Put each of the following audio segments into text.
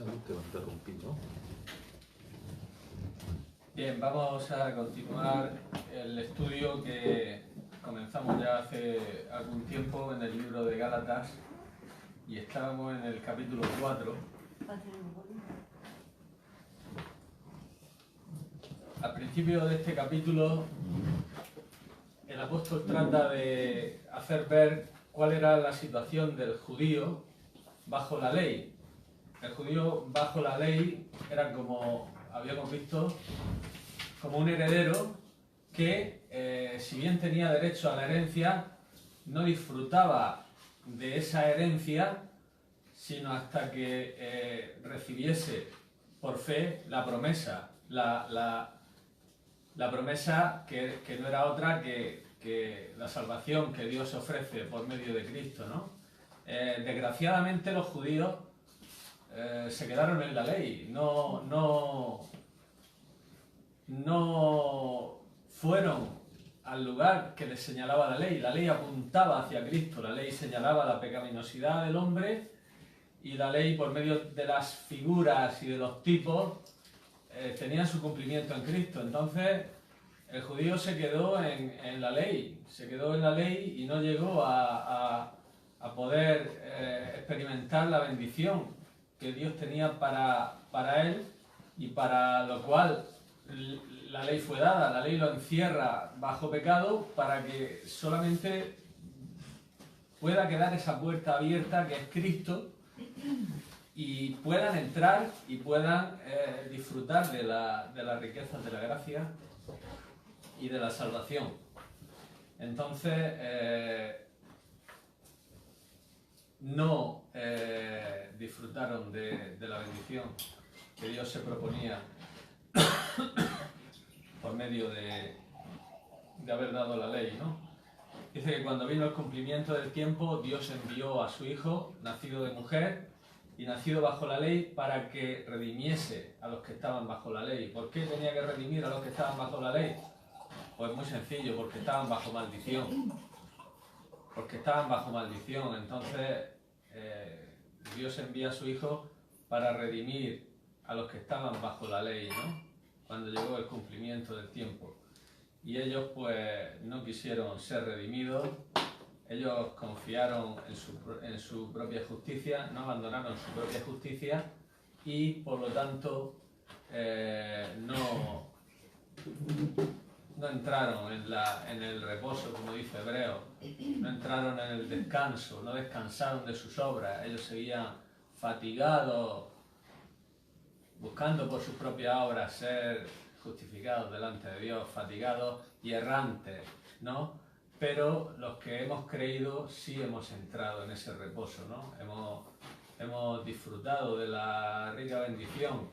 Salud, te va a interrumpir, ¿no? Bien, vamos a continuar el estudio que comenzamos ya hace algún tiempo en el libro de Gálatas y estábamos en el capítulo 4. Al principio de este capítulo, el apóstol trata de hacer ver cuál era la situación del judío bajo la ley. El judío bajo la ley era, como habíamos visto, como un heredero que, si bien tenía derecho a la herencia, no disfrutaba de esa herencia sino hasta que recibiese por fe la promesa, la promesa que no era otra que la salvación que Dios ofrece por medio de Cristo, ¿no? Desgraciadamente los judíos se quedaron en la ley, no fueron al lugar que les señalaba la ley. La ley apuntaba hacia Cristo, la ley señalaba la pecaminosidad del hombre y la ley, por medio de las figuras y de los tipos, tenía su cumplimiento en Cristo. Entonces el judío se quedó en la ley, y no llegó a poder experimentar la bendición que Dios tenía para él, y para lo cual la ley fue dada. La ley lo encierra bajo pecado para que solamente pueda quedar esa puerta abierta que es Cristo y puedan entrar y puedan disfrutar de las riquezas de la gracia y de la salvación. Entonces no disfrutaron de la bendición que Dios se proponía por medio de haber dado la ley, ¿no? Dice que cuando vino el cumplimiento del tiempo, Dios envió a su Hijo, nacido de mujer y nacido bajo la ley, para que redimiese a los que estaban bajo la ley. ¿Por qué tenía que redimir a los que estaban bajo la ley? Pues muy sencillo, porque estaban bajo maldición. Entonces Dios envía a su Hijo para redimir a los que estaban bajo la ley, ¿no? Cuando llegó el cumplimiento del tiempo. Y ellos pues no quisieron ser redimidos, ellos confiaron en su propia justicia, no abandonaron su propia justicia y por lo tanto no entraron en el reposo, como dice Hebreo, no entraron en el descanso, no descansaron de sus obras. Ellos seguían fatigados, buscando por sus propias obras ser justificados delante de Dios, fatigados y errantes, ¿no? Pero los que hemos creído sí hemos entrado en ese reposo, ¿no? Hemos disfrutado de la rica bendición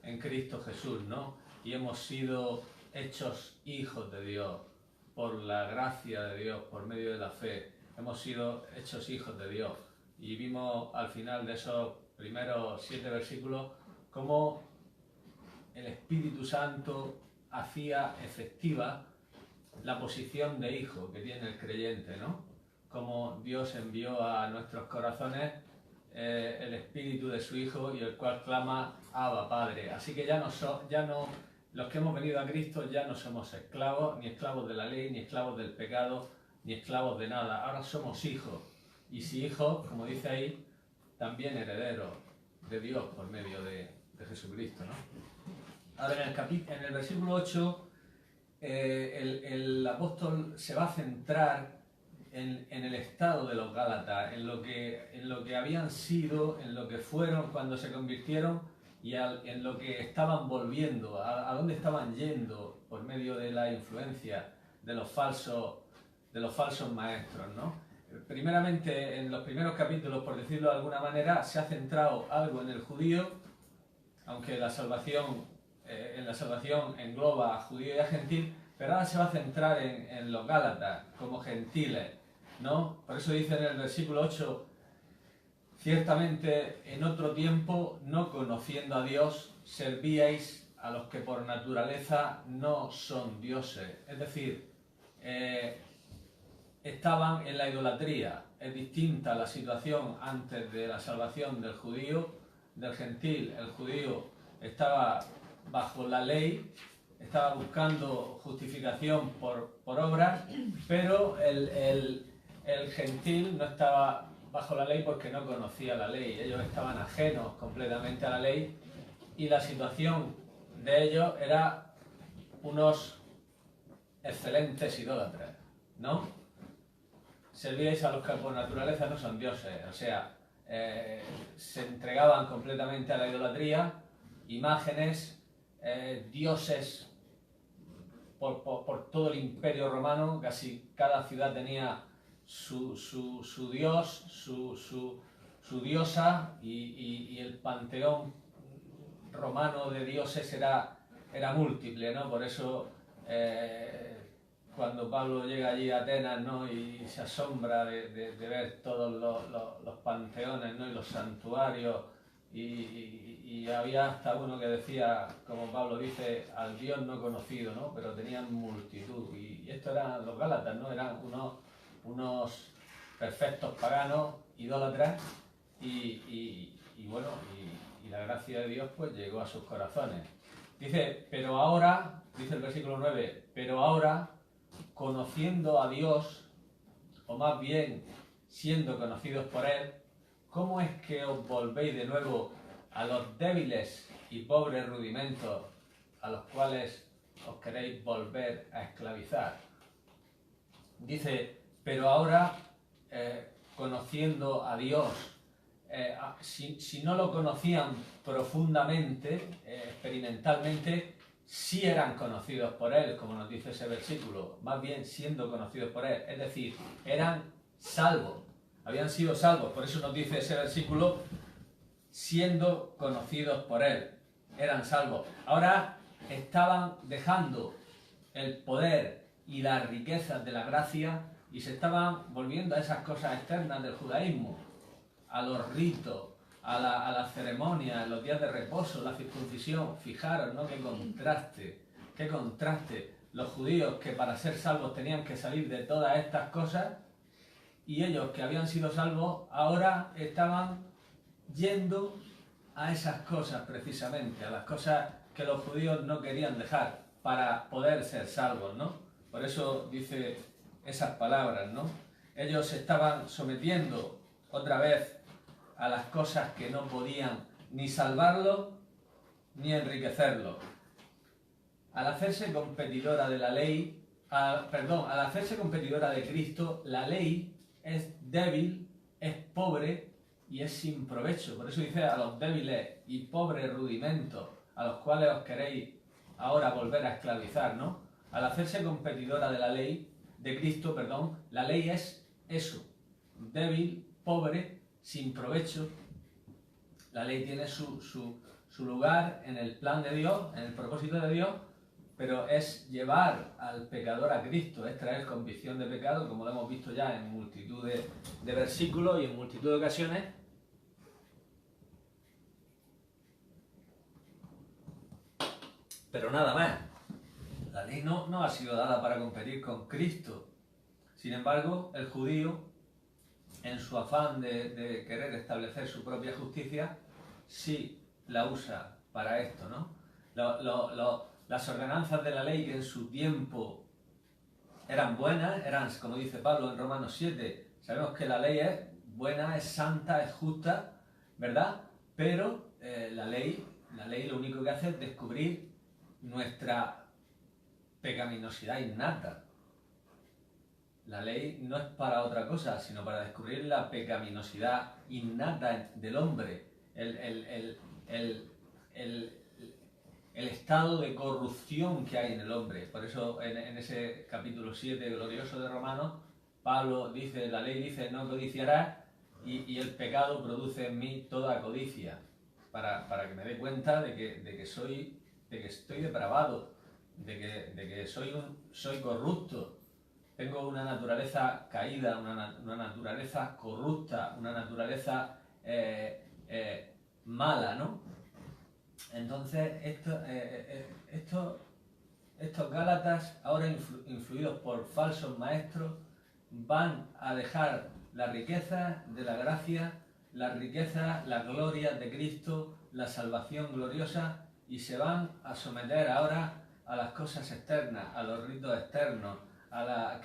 en Cristo Jesús, ¿no? Y hemos sido hechos hijos de Dios por la gracia de Dios, por medio de la fe. Hemos sido hechos hijos de Dios. Y vimos al final de esos primeros 7 versículos cómo el Espíritu Santo hacía efectiva la posición de hijo que tiene el creyente, ¿no? Como Dios envió a nuestros corazones el Espíritu de su Hijo, y el cual clama Abba, Padre. Así que ya no, los que hemos venido a Cristo ya no somos esclavos, ni esclavos de la ley, ni esclavos del pecado, ni esclavos de nada. Ahora somos hijos. Y si hijos, como dice ahí, también herederos de Dios por medio de Jesucristo, ¿no? Ahora en el versículo 8, el apóstol se va a centrar en el estado de los Gálatas, en lo que habían sido, en lo que fueron cuando se convirtieron y en lo que estaban volviendo, a dónde estaban yendo por medio de la influencia de los falsos maestros, ¿no? Primeramente, en los primeros capítulos, por decirlo de alguna manera, se ha centrado algo en el judío, aunque en la salvación engloba a judío y a gentil, pero ahora se va a centrar en los Gálatas como gentiles, ¿no? Por eso dice en el versículo 8: ciertamente en otro tiempo, no conociendo a Dios, servíais a los que por naturaleza no son dioses. Es decir, estaban en la idolatría. Es distinta la situación antes de la salvación del judío del gentil, el judío, estaba bajo la ley, estaba buscando justificación por obras, pero el gentil no estaba bajo la ley porque no conocía la ley. Ellos estaban ajenos completamente a la ley y la situación de ellos era unos excelentes idólatras, ¿no? Servíais a los que por naturaleza no son dioses, o sea, se entregaban completamente a la idolatría, imágenes, dioses por todo el imperio romano. Casi cada ciudad tenía su dios, su diosa, y el panteón romano de dioses era múltiple, ¿no? Por eso cuando Pablo llega allí a Atenas, ¿no?, y se asombra de ver todos los panteones, ¿no?, y los santuarios, y había hasta uno que decía, como Pablo dice, al Dios no conocido, ¿no?, pero tenían multitud, y esto eran los Gálatas, ¿no?, eran unos perfectos paganos, idólatras, y bueno, y la gracia de Dios pues llegó a sus corazones. Dice, pero ahora, dice el versículo 9, pero ahora, conociendo a Dios, o más bien siendo conocidos por Él, ¿cómo es que os volvéis de nuevo a los débiles y pobres rudimentos a los cuales os queréis volver a esclavizar? Dice, pero ahora, conociendo a Dios, si no lo conocían profundamente, experimentalmente, sí eran conocidos por Él, como nos dice ese versículo, más bien siendo conocidos por Él, es decir, eran salvos, habían sido salvos, por eso nos dice ese versículo, siendo conocidos por Él, eran salvos. Ahora estaban dejando el poder y las riquezas de la gracia y se estaban volviendo a esas cosas externas del judaísmo, a los ritos, a la ceremonia, a los días de reposo, la circuncisión. Fijaros, ¿no?, qué contraste. Los judíos, que para ser salvos tenían que salir de todas estas cosas, y ellos, que habían sido salvos, ahora estaban yendo a esas cosas precisamente, a las cosas que los judíos no querían dejar para poder ser salvos, ¿no? Por eso dice esas palabras, ¿no? Ellos se estaban sometiendo otra vez a las cosas que no podían ni salvarlo ni enriquecerlo. Al hacerse competidora de la ley, al hacerse competidora de Cristo, la ley es débil, es pobre y es sin provecho. Por eso dice, a los débiles y pobres rudimentos, a los cuales os queréis ahora volver a esclavizar, ¿no? Al hacerse competidora de la ley, de Cristo, perdón, la ley es eso, débil, pobre, sin provecho. La ley tiene su lugar en el plan de Dios, en el propósito de Dios, pero es llevar al pecador a Cristo, es traer convicción de pecado, como lo hemos visto ya en multitud de versículos y en multitud de ocasiones. Pero nada más. La ley no ha sido dada para competir con Cristo. Sin embargo, el judío, en su afán de querer establecer su propia justicia, sí la usa para esto, ¿no? Las ordenanzas de la ley, que en su tiempo eran buenas, eran, como dice Pablo en Romanos 7, sabemos que la ley es buena, es santa, es justa, ¿verdad? Pero la ley lo único que hace es descubrir nuestra pecaminosidad innata. La ley no es para otra cosa, sino para descubrir la pecaminosidad innata del hombre, el estado de corrupción que hay en el hombre. Por eso en ese capítulo 7 glorioso de Romanos, Pablo dice, la ley dice, no codiciarás, y el pecado produce en mí toda codicia, para que me dé cuenta de que estoy depravado, de que soy corrupto. Tengo una naturaleza caída, una naturaleza corrupta, una naturaleza mala, ¿no? Entonces, estos Gálatas, ahora influidos por falsos maestros, van a dejar la riqueza de la gracia, las riquezas, las glorias de Cristo, la salvación gloriosa, y se van a someter ahora a las cosas externas, a los ritos externos, a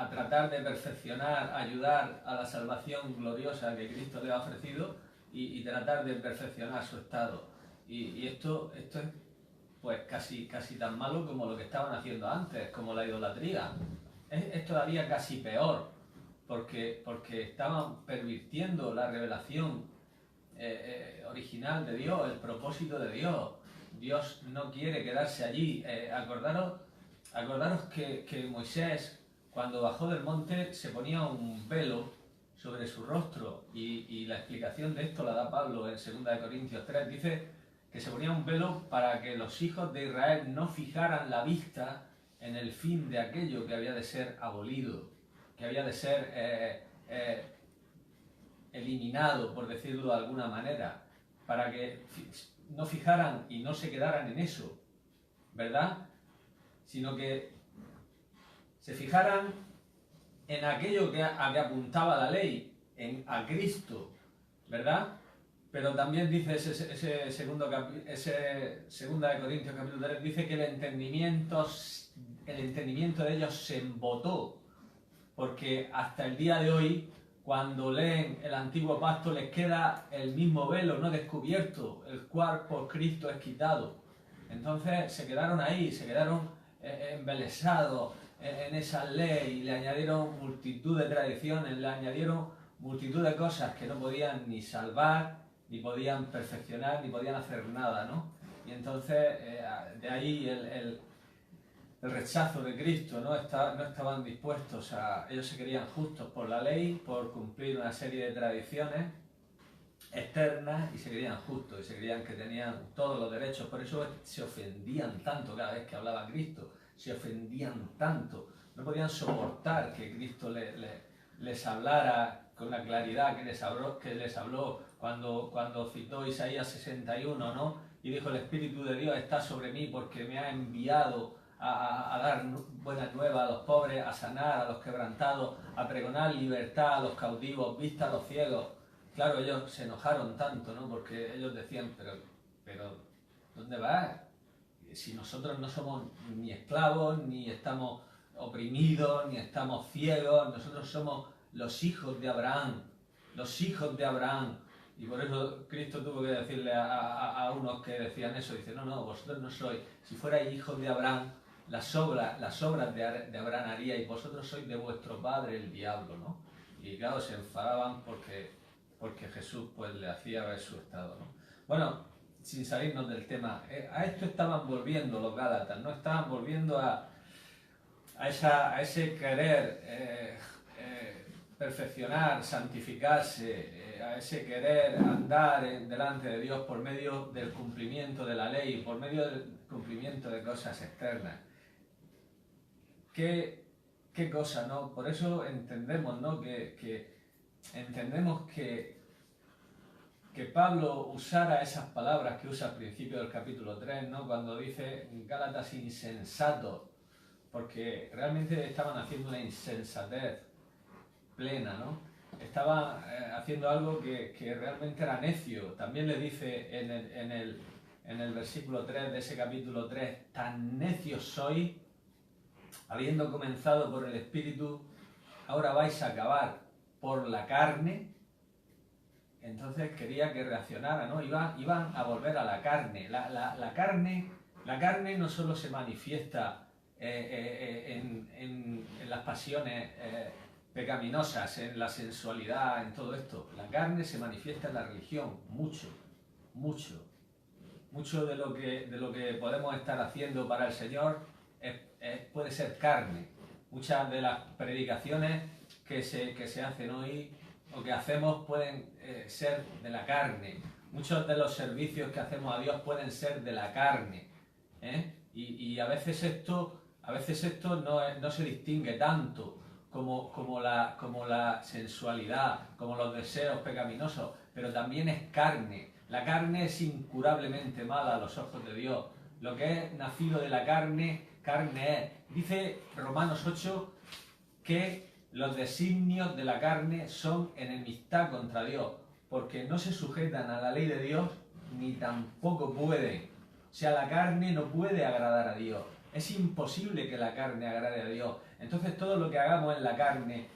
tratar de perfeccionar, ayudar a la salvación gloriosa que Cristo le ha ofrecido y tratar de perfeccionar su estado. Y esto es pues casi tan malo como lo que estaban haciendo antes, como la idolatría. Es todavía casi peor, porque estaban pervirtiendo la revelación original de Dios, el propósito de Dios. Dios no quiere quedarse allí. Acordaros que Moisés, cuando bajó del monte, se ponía un velo sobre su rostro, y la explicación de esto la da Pablo en 2 Corintios 3. Dice que se ponía un velo para que los hijos de Israel no fijaran la vista en el fin de aquello que había de ser abolido, que había de ser eliminado, por decirlo de alguna manera, para que no fijaran y no se quedaran en eso, ¿verdad? Sino que se fijaran en aquello a que apuntaba la ley, a Cristo, ¿verdad? Pero también dice ese segunda de Corintios capítulo 3, dice que el entendimiento de ellos se embotó, porque hasta el día de hoy, cuando leen el antiguo pacto, les queda el mismo velo no descubierto, el cual por Cristo es quitado. Entonces se quedaron ahí, se quedaron embelesados en esa ley, y le añadieron multitud de tradiciones, le añadieron multitud de cosas que no podían ni salvar, ni podían perfeccionar, ni podían hacer nada, ¿no? Y entonces de ahí el rechazo de Cristo, ¿no? No estaban dispuestos ellos se querían justos por la ley, por cumplir una serie de tradiciones externas, y se creían justos, y se creían que tenían todos los derechos. Por eso se ofendían tanto cada vez que hablaba Cristo, se ofendían tanto, no podían soportar que Cristo les hablara con la claridad que les habló cuando citó Isaías 61, ¿no? Y dijo: el Espíritu de Dios está sobre mí porque me ha enviado a dar buenas nuevas a los pobres, a sanar a los quebrantados, a pregonar libertad a los cautivos, vista a los ciegos. Claro, ellos se enojaron tanto, ¿no? Porque ellos decían: pero ¿dónde vas? Si nosotros no somos ni esclavos, ni estamos oprimidos, ni estamos ciegos, nosotros somos los hijos de Abraham, los hijos de Abraham. Y por eso Cristo tuvo que decirle a unos que decían eso, dice: no, vosotros no sois, si fuerais hijos de Abraham, las obras de Abraham haríais, vosotros sois de vuestro padre el diablo, ¿no? Y claro, se enfadaban porque Jesús pues le hacía ver su estado, ¿no? Bueno, sin salirnos del tema, a esto estaban volviendo los Gálatas, ¿no? Estaban volviendo a ese querer perfeccionar, santificarse, a ese querer andar delante de Dios por medio del cumplimiento de la ley, por medio del cumplimiento de cosas externas. ¿Qué cosa, no? Por eso entendemos, ¿no? Entendemos que Pablo usara esas palabras que usa al principio del capítulo 3, ¿no? Cuando dice Gálatas insensatos, porque realmente estaban haciendo una insensatez plena, ¿no? Estaban haciendo algo que realmente era necio. También le dice en el versículo 3 de ese capítulo 3: tan necios sois, habiendo comenzado por el Espíritu, ahora vais a acabar por la carne. Entonces quería que reaccionara, ¿no? Iban a volver a la carne. La carne no solo se manifiesta en las pasiones pecaminosas, en la sensualidad, en todo esto. La carne se manifiesta en la religión, mucho. Mucho de lo que podemos estar haciendo para el Señor puede ser carne. Muchas de las predicaciones que se hacen hoy o que hacemos pueden ser de la carne. Muchos de los servicios que hacemos a Dios pueden ser de la carne, ¿eh? Y a veces esto no se distingue tanto como la sensualidad, como los deseos pecaminosos, pero también es carne. La carne es incurablemente mala a los ojos de Dios. Lo que es nacido de la carne es. Dice Romanos 8 que los designios de la carne son enemistad contra Dios. porque no se sujetan a la ley de Dios ni tampoco pueden. O sea, la carne no puede agradar a Dios. Es imposible que la carne agrade a Dios. Entonces todo lo que hagamos en la carne,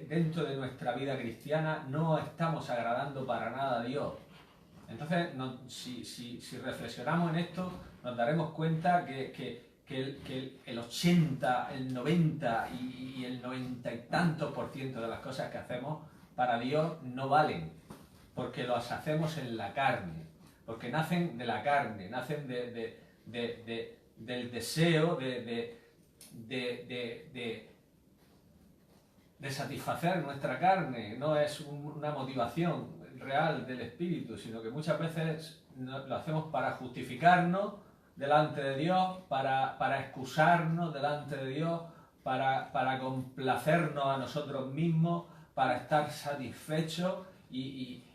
dentro de nuestra vida cristiana, no estamos agradando para nada a Dios. Entonces, si reflexionamos en esto, nos daremos cuenta que el 80, el 90 y el 90 y tantos % de las cosas que hacemos para Dios no valen, porque las hacemos en la carne, porque nacen de la carne, nacen del deseo de satisfacer nuestra carne. No es una motivación real del espíritu, sino que muchas veces lo hacemos para justificarnos delante de Dios, para excusarnos delante de Dios, para complacernos a nosotros mismos, para estar satisfechos y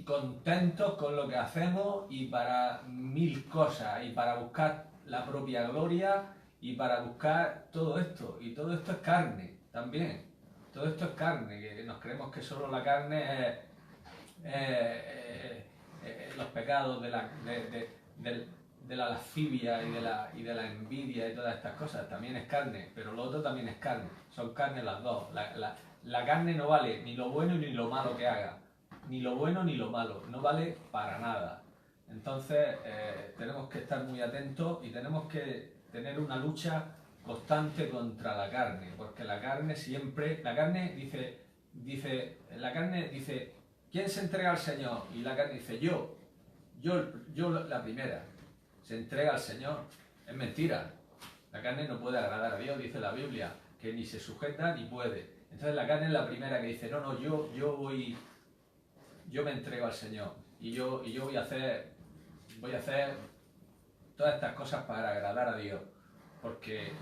contentos con lo que hacemos, y para mil cosas, y para buscar la propia gloria, y para buscar todo esto. Y todo esto es carne también. Todo esto es carne, que nos creemos que solo la carne es los pecados de la lascivia y de la envidia y todas estas cosas. También es carne, pero lo otro también es carne. Son carne las dos. La carne no vale ni lo bueno ni lo malo que haga. Ni lo bueno ni lo malo. No vale para nada. Entonces tenemos que estar muy atentos y tenemos que tener una lucha constante contra la carne, porque la carne dice, ¿quién se entrega al Señor? Y la carne dice, yo la primera, se entrega al Señor. Es mentira. La carne no puede agradar a Dios, dice la Biblia, que ni se sujeta ni puede. Entonces la carne es la primera que dice, no, yo me entrego al Señor, y yo voy a hacer todas estas cosas para agradar a Dios, porque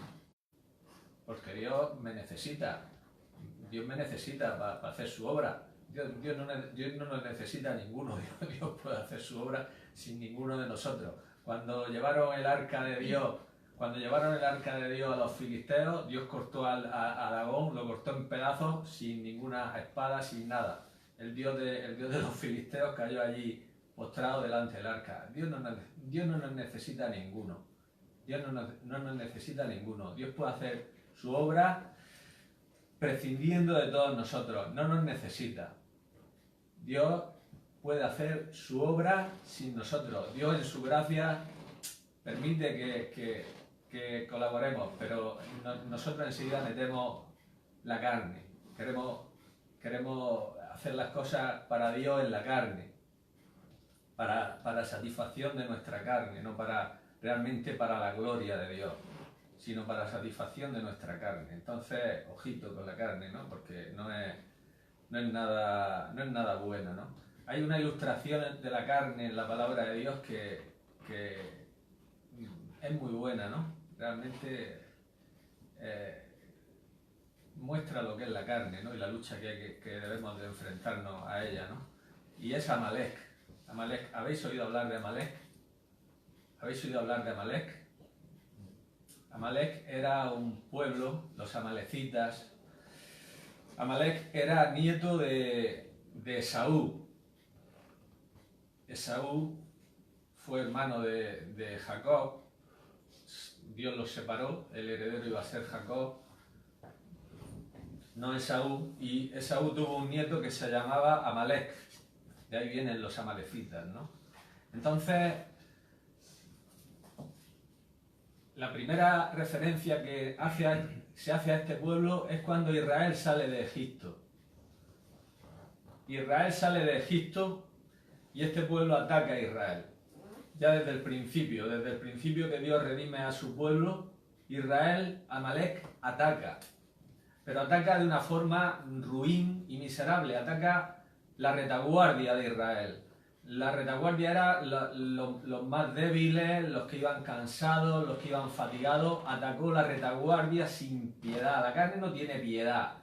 Dios me necesita. Dios me necesita para hacer su obra. Dios no nos necesita a ninguno. Dios puede hacer su obra sin ninguno de nosotros. Cuando llevaron el arca de Dios a los filisteos, Dios cortó a Dagón, lo cortó en pedazos sin ninguna espada, sin nada. El Dios de los filisteos cayó allí postrado delante del arca. Dios no nos necesita a ninguno. Dios no nos necesita a ninguno. Dios puede hacer su obra prescindiendo de todos nosotros. No nos necesita. Dios puede hacer su obra sin nosotros. Dios en su gracia permite que colaboremos, pero nosotros enseguida metemos la carne. Queremos hacer las cosas para Dios en la carne, para satisfacción de nuestra carne, no realmente para la gloria de Dios, sino para la satisfacción de nuestra carne. Entonces, ojito con la carne, ¿no? Porque no es nada bueno, ¿no? Hay una ilustración de la carne en la palabra de Dios que es muy buena, ¿no? Realmente muestra lo que es la carne, ¿no? Y la lucha que debemos de enfrentarnos a ella, ¿no? Y es Amalek. ¿Habéis oído hablar de Amalek? ¿Habéis oído hablar de Amalek? Amalek era un pueblo, los amalecitas. Amalek era nieto de Esaú. Esaú fue hermano de Jacob. Dios los separó, el heredero iba a ser Jacob, no Esaú, y Esaú tuvo un nieto que se llamaba Amalek. De ahí vienen los amalecitas, ¿no? Entonces, la primera referencia que se hace a este pueblo es cuando Israel sale de Egipto. Israel sale de Egipto y este pueblo ataca a Israel. Ya desde el principio que Dios redime a su pueblo, Israel, Amalek, ataca. Pero ataca de una forma ruin y miserable, ataca la retaguardia de Israel. La retaguardia era los más débiles, los que iban cansados, los que iban fatigados. Atacó la retaguardia sin piedad. La carne no tiene piedad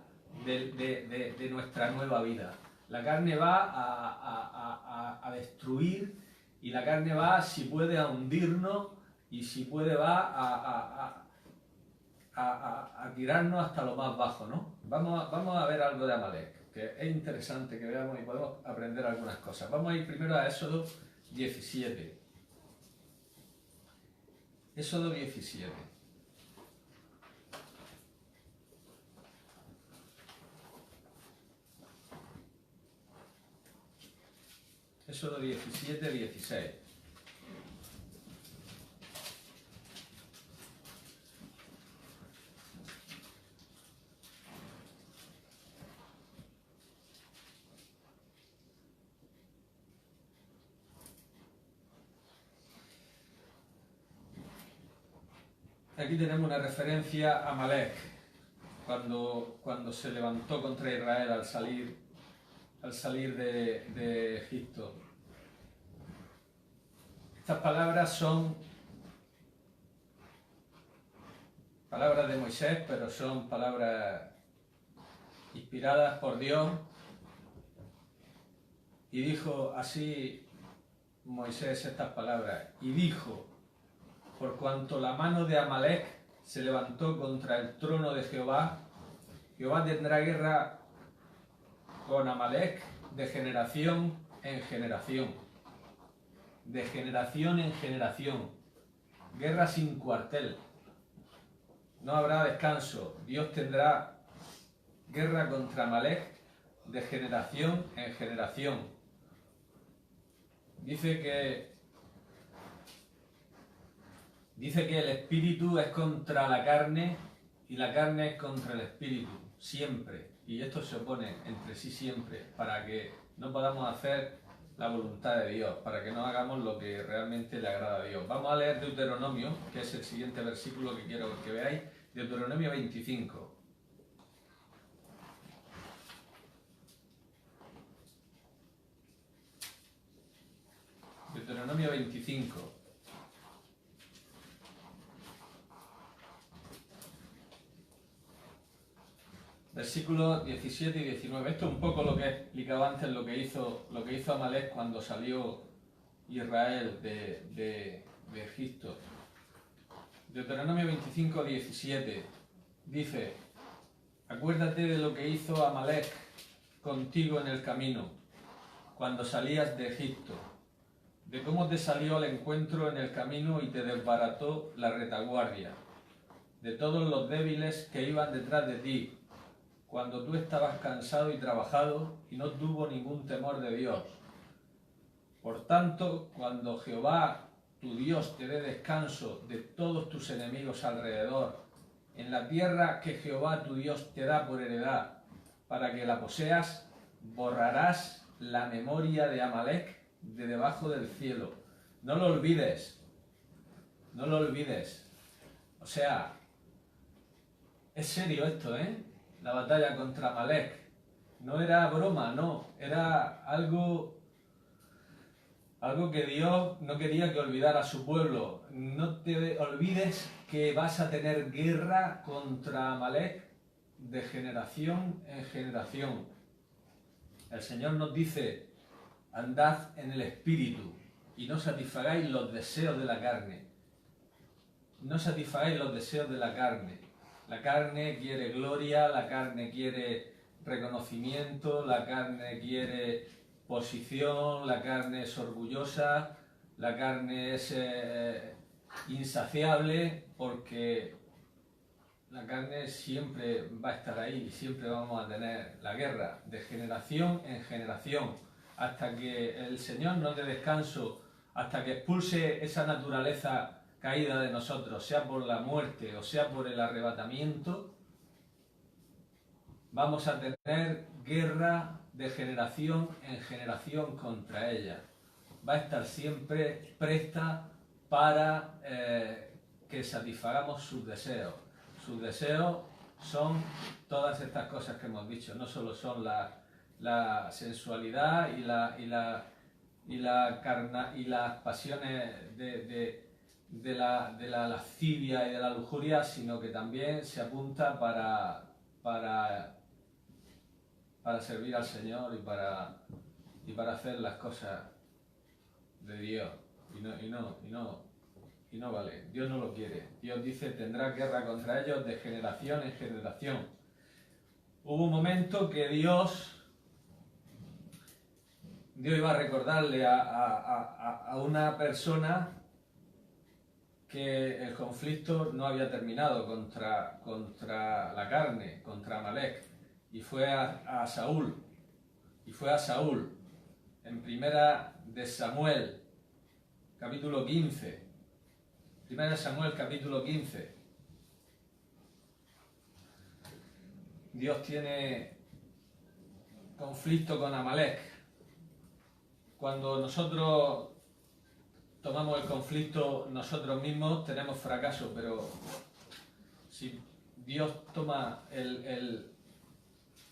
de nuestra nueva vida. La carne va a destruir, y la carne va, si puede, a hundirnos, y si puede, va a tirarnos hasta lo más bajo, ¿no? Vamos a ver algo de Amalek. que es interesante que veamos y podemos aprender algunas cosas. Vamos a ir primero a Éxodo 17. Éxodo 17. Éxodo 17, 16. Aquí tenemos una referencia a Amalek, cuando se levantó contra Israel al salir de Egipto. Estas palabras son palabras de Moisés, pero son palabras inspiradas por Dios. Y dijo así Moisés estas palabras, y dijo: por cuanto la mano de Amalek se levantó contra el trono de Jehová, Jehová tendrá guerra con Amalek de generación en generación. De generación en generación. Guerra sin cuartel. No habrá descanso. Dios tendrá guerra contra Amalek de generación en generación. Dice que el espíritu es contra la carne y la carne es contra el espíritu, siempre. Y esto se opone entre sí siempre, para que no podamos hacer la voluntad de Dios, para que no hagamos lo que realmente le agrada a Dios. Vamos a leer Deuteronomio, que es el siguiente versículo que quiero que veáis, Deuteronomio 25. Deuteronomio 25. Versículos 17 y 19. Esto es un poco lo que explicaba antes, lo que hizo Amalek cuando salió Israel de Egipto. Deuteronomio 25, 17. Dice: acuérdate de lo que hizo Amalek contigo en el camino, cuando salías de Egipto, de cómo te salió al encuentro en el camino y te desbarató la retaguardia, de todos los débiles que iban detrás de ti, cuando tú estabas cansado y trabajado y no tuvo ningún temor de Dios. Por tanto, cuando Jehová tu Dios te dé descanso de todos tus enemigos alrededor, en la tierra que Jehová tu Dios te da por heredad, para que la poseas, borrarás la memoria de Amalek de debajo del cielo. No lo olvides, no lo olvides. O sea, es serio esto, ¿eh? La batalla contra Amalek. No era broma, no. Era algo que Dios no quería que olvidara a su pueblo. No te olvides que vas a tener guerra contra Amalek de generación en generación. El Señor nos dice: andad en el Espíritu y no satisfagáis los deseos de la carne. No satisfagáis los deseos de la carne. La carne quiere gloria, la carne quiere reconocimiento, la carne quiere posición, la carne es orgullosa, la carne es insaciable, porque la carne siempre va a estar ahí, siempre vamos a tener la guerra de generación en generación, hasta que el Señor nos dé descanso, hasta que expulse esa naturaleza caída de nosotros, sea por la muerte o sea por el arrebatamiento. Vamos a tener guerra de generación en generación contra ella. Va a estar siempre presta para que satisfagamos sus deseos. Sus deseos son todas estas cosas que hemos dicho, no solo son la sensualidad y las pasiones de la lascivia y de la lujuria, sino que también se apunta para servir al Señor y para hacer las cosas de Dios. Y no vale. Dios no lo quiere. Dios dice: tendrá guerra contra ellos de generación en generación. Hubo un momento que Dios Dios iba a recordarle a una persona que el conflicto no había terminado contra la carne, contra Amalek, y fue a Saúl. Y fue a Saúl, en Primera de Samuel, capítulo 15. Primera de Samuel, capítulo 15. Dios tiene conflicto con Amalek. Cuando nosotros tomamos el conflicto nosotros mismos, tenemos fracaso, pero si Dios toma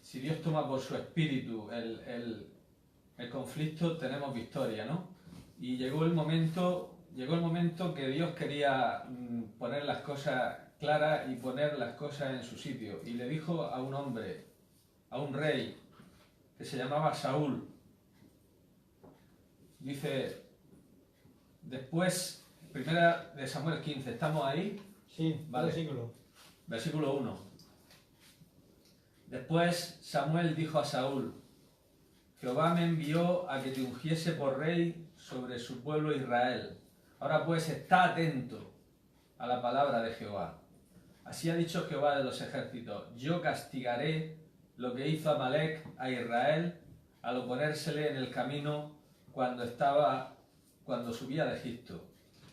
si Dios toma por su espíritu el conflicto, tenemos victoria, ¿no? Y llegó el momento que Dios quería poner las cosas claras y poner las cosas en su sitio. Y le dijo a un hombre, a un rey, que se llamaba Saúl. Dice, después, Primera de Samuel 15, ¿estamos ahí? Sí, vale. Versículo 1. Después Samuel dijo a Saúl, Jehová me envió a que te ungiese por rey sobre su pueblo Israel. Ahora pues está atento a la palabra de Jehová. Así ha dicho Jehová de los ejércitos, yo castigaré lo que hizo Amalek a Israel al oponérsele en el camino cuando subía de Egipto.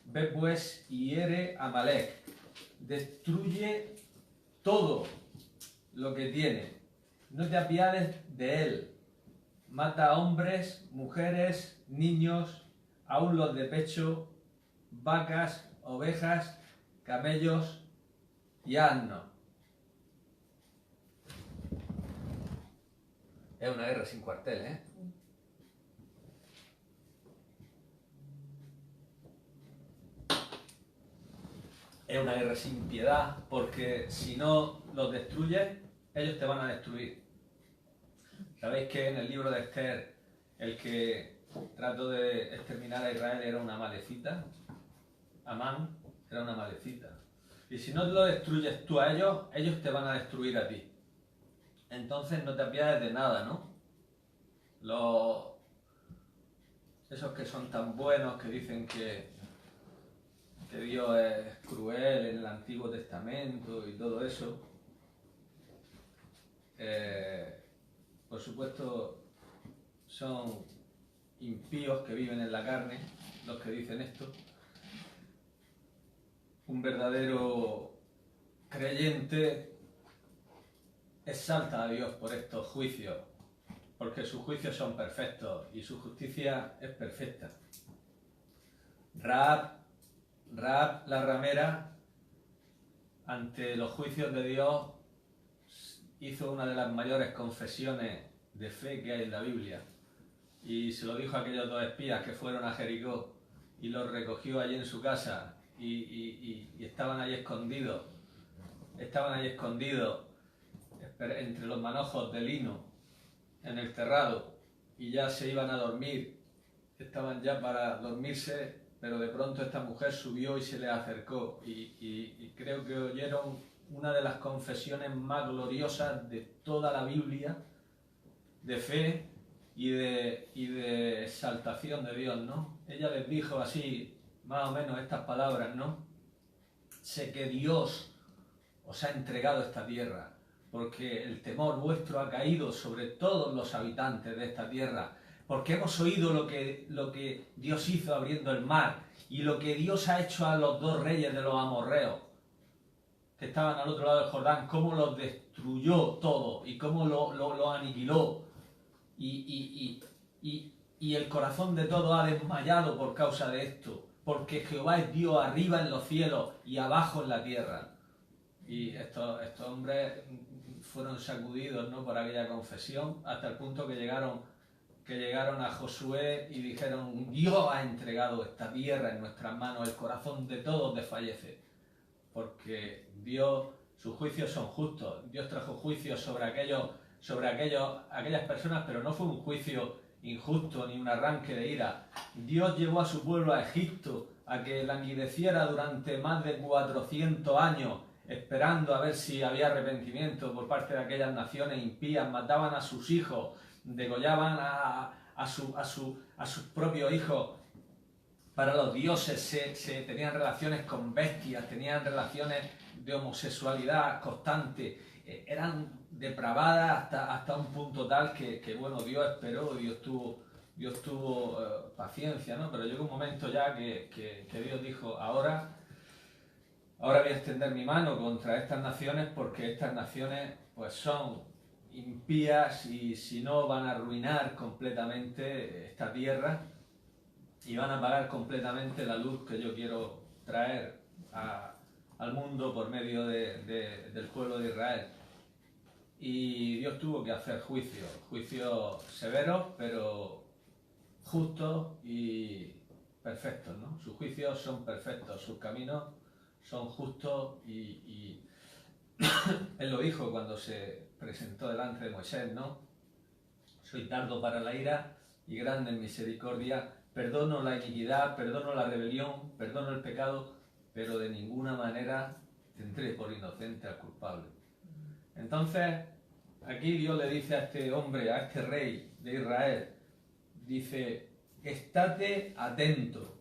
Ve pues y hiere a Amalek, destruye todo lo que tiene, no te apiades de él, mata a hombres, mujeres, niños, aun los de pecho, vacas, ovejas, camellos y asnos. Es una guerra sin cuartel, ¿eh? Es una guerra sin piedad, porque si no los destruyes, ellos te van a destruir. ¿Sabéis que en el libro de Esther, el que trató de exterminar a Israel era una malecita? Amán era una malecita. Y si no lo destruyes tú a ellos, ellos te van a destruir a ti. Entonces no te apiades de nada, ¿no? Esos que son tan buenos, que dicen que Dios es cruel en el Antiguo Testamento y todo eso, por supuesto son impíos que viven en la carne los que dicen esto. Un verdadero creyente exalta a Dios por estos juicios, porque sus juicios son perfectos y su justicia es perfecta. Rahab la ramera, ante los juicios de Dios, hizo una de las mayores confesiones de fe que hay en la Biblia. Y se lo dijo a aquellos dos espías que fueron a Jericó y los recogió allí en su casa y estaban allí escondidos. Estaban allí escondidos entre los manojos de lino en el terrado y ya se iban a dormir. Estaban ya para dormirse, pero de pronto esta mujer subió y se les acercó y creo que oyeron una de las confesiones más gloriosas de toda la Biblia, de fe y de exaltación de Dios, ¿no? Ella les dijo así, más o menos estas palabras, ¿no? Sé que Dios os ha entregado esta tierra, porque el temor vuestro ha caído sobre todos los habitantes de esta tierra, porque hemos oído lo que Dios hizo abriendo el mar y lo que Dios ha hecho a los dos reyes de los amorreos que estaban al otro lado del Jordán, cómo los destruyó todo y cómo lo aniquiló. Y el corazón de todos ha desmayado por causa de esto, porque Jehová es Dios arriba en los cielos y abajo en la tierra. Y estos hombres fueron sacudidos, ¿no?, por aquella confesión, hasta el punto que llegaron a Josué y dijeron: Dios ha entregado esta tierra en nuestras manos, el corazón de todos desfallece, porque Dios, sus juicios son justos. Dios trajo juicios sobre aquellas personas, pero no fue un juicio injusto ni un arranque de ira. Dios llevó a su pueblo a Egipto a que languideciera durante más de 400 años, esperando a ver si había arrepentimiento por parte de aquellas naciones impías. Mataban a sus hijos, degollaban a a sus propios hijos. Para los dioses se tenían relaciones con bestias, tenían relaciones de homosexualidad constante, eran depravadas hasta un punto tal que bueno, Dios esperó, Dios tuvo paciencia, ¿no? Pero llegó un momento ya que Dios dijo, ahora voy a extender mi mano contra estas naciones, porque estas naciones pues son impías y si no van a arruinar completamente esta tierra y van a apagar completamente la luz que yo quiero traer al mundo por medio del pueblo de Israel. Y Dios tuvo que hacer juicios severos, pero justos y perfectos, ¿no? Sus juicios son perfectos, sus caminos son justos y Él lo dijo cuando se presentó delante de Moisés, ¿no? Soy tardo para la ira y grande en misericordia, perdono la iniquidad, perdono la rebelión, perdono el pecado, pero de ninguna manera tendré por inocente al culpable. Entonces, aquí Dios le dice a este hombre, a este rey de Israel, dice, estate atento,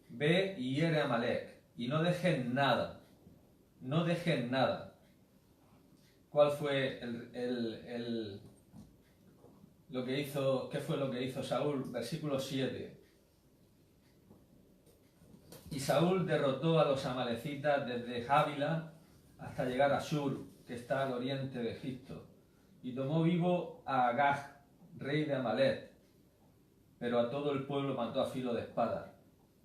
ve y hiere a Amalek, y no dejes nada. ¿Cuál fue lo que hizo, qué fue lo que hizo Saúl? Versículo 7. Y Saúl derrotó a los amalecitas desde Jávila hasta llegar a Shur, que está al oriente de Egipto, y tomó vivo a Agag, rey de Amalek, pero a todo el pueblo mató a filo de espada.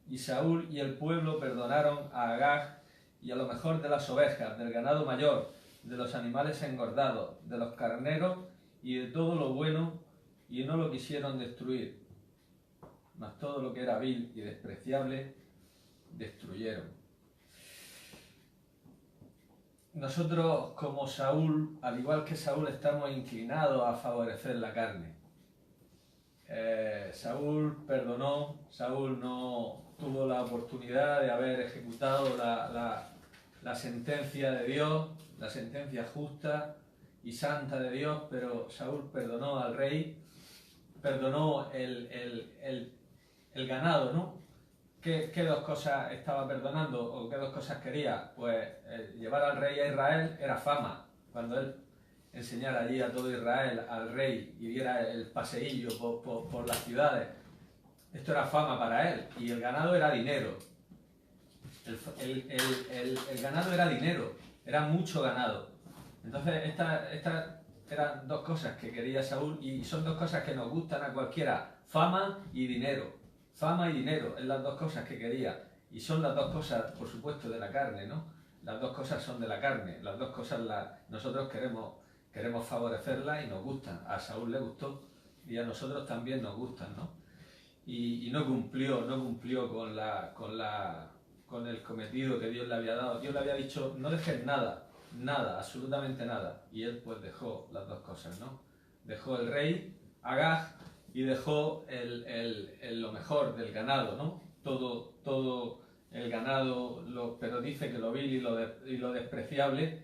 Y Saúl y el pueblo perdonaron a Agag y a lo mejor de las ovejas, del ganado mayor, de los animales engordados, de los carneros y de todo lo bueno, y no lo quisieron destruir, mas todo lo que era vil y despreciable destruyeron. Nosotros, como Saúl, al igual que Saúl, estamos inclinados a favorecer la carne. Saúl perdonó, Saúl no tuvo la oportunidad de haber ejecutado la sentencia de Dios, la sentencia justa y santa de Dios, pero Saúl perdonó al rey, perdonó el ganado, ¿no? ¿Qué dos cosas estaba perdonando o qué dos cosas quería? Pues llevar al rey a Israel era fama. Cuando él enseñara allí a todo Israel, al rey, y diera el paseillo por las ciudades, esto era fama para él. Y el ganado era dinero. El ganado era dinero, era mucho ganado. Entonces estas eran dos cosas que quería Saúl y son dos cosas que nos gustan a cualquiera: fama y dinero. Fama y dinero es las dos cosas que quería, y son las dos cosas, por supuesto, de la carne, ¿no? Las dos cosas son de la carne, las dos cosas nosotros queremos favorecerlas y nos gustan. A Saúl le gustó y a nosotros también nos gustan, ¿no? Y no cumplió con el cometido que Dios le había dado. Dios le había dicho, no dejes nada, absolutamente nada. Y él pues dejó las dos cosas, ¿no? Dejó el rey, Agag, y dejó lo mejor del ganado, ¿no? Todo el ganado, pero dice que lo vil y lo despreciable,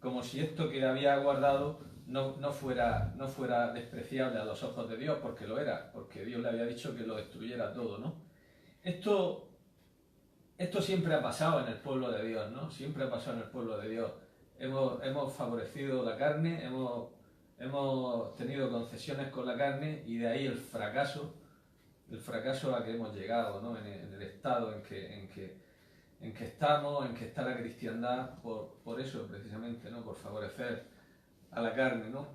como si esto que había guardado no fuera despreciable a los ojos de Dios, porque lo era, porque Dios le había dicho que lo destruyera todo, ¿no? Esto siempre ha pasado en el pueblo de Dios, ¿no? Siempre ha pasado en el pueblo de Dios. Hemos favorecido la carne, hemos tenido concesiones con la carne, y de ahí el fracaso a que hemos llegado, ¿no? En el estado en que estamos, en que está la cristiandad, por eso precisamente, ¿no? Por favorecer a la carne, ¿no?